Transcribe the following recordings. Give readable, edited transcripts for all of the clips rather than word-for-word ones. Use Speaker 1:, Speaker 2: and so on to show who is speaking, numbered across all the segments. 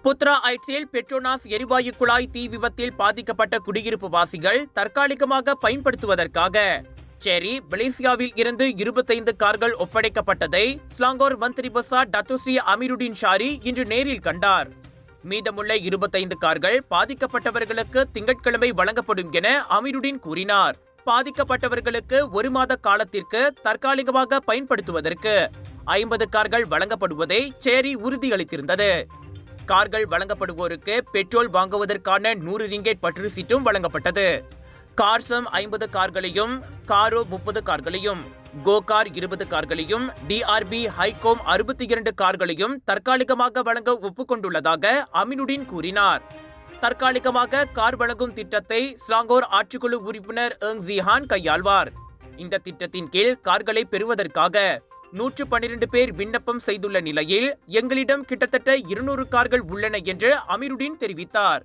Speaker 1: Putra ஐட்ஸில் Petronas எரிவாயு குழாய் தீ விபத்தில் பாதிக்கப்பட்ட குடியிருப்பு வாசிகள் தற்காலிகமாக பயன்படுத்துவதற்காக செரி மலேசியாவில் இருந்து 25 கார்கள் ஒப்படைக்கப்பட்டதை ஸ்லாங்கோர் மந்திரி பசா டத்துஸ்ரீ அமீருடின் ஷாரி இன்று நேரில் கண்டார். மீதமுள்ள 25 கார்கள் பாதிக்கப்பட்டவர்களுக்கு திங்கட்கிழமை வழங்கப்படும் என அமீருடின் கூறினார். பாதிக்கப்பட்டவர்களுக்கு 1 மாத காலத்திற்கு தற்காலிகமாக பயன்படுத்துவதற்கு 50 கார்கள் வழங்கப்படுவதை செரி உறுதியளித்திருந்தது. கார்கள் வழங்கப்படுவோருக்கு பெட்ரோல் வாங்குவதற்கான 100 ரிங்கெட் பற்று சீட்டும் வழங்கப்பட்டது. கார்சம் 50 கார்களையும், காரோ 30 கார்களையும், கோகார் 20 கார்களையும், டிஆர்பி ஹைகோம் 62 கார்களையும் தற்காலிகமாக வழங்க ஒப்புக்கொண்டுள்ளதாக அமீனுடின் கூறினார். தற்காலிகமாக கார் வழங்கும் திட்டத்தை ஸ்லாங்கோர் ஆட்சிக்குழு உறுப்பினர் எங் ஜிஹான் கையாள்வார். இந்த திட்டத்தின் கீழ் கார்களை பெறுவதற்காக 112 பேர் விண்ணப்பம் செய்துள்ள நிலையில் எங்களிடம் கிட்டத்தட்ட 200 கார்கள் உள்ளன என்று அமீருடின் தெரிவித்தார்.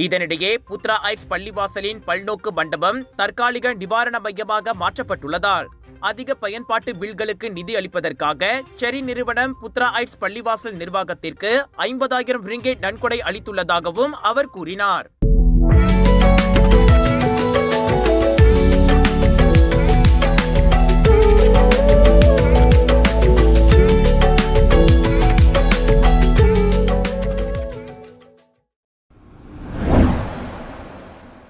Speaker 1: இதனிடையே புத்ரா ஐட்ஸ் பள்ளிவாசலின் பல்நோக்கு மண்டபம் தற்காலிக நிவாரண மையமாக மாற்றப்பட்டுள்ளதால் அதிக பயன்பாட்டு பில்களுக்கு நிதி அளிப்பதற்காக செரி நிறுவனம் புத்ரா ஐட்ஸ் பள்ளிவாசல் நிர்வாகத்திற்கு 50,000 ரிங்கெட் நன்கொடை அளித்துள்ளதாகவும் அவர் கூறினார்.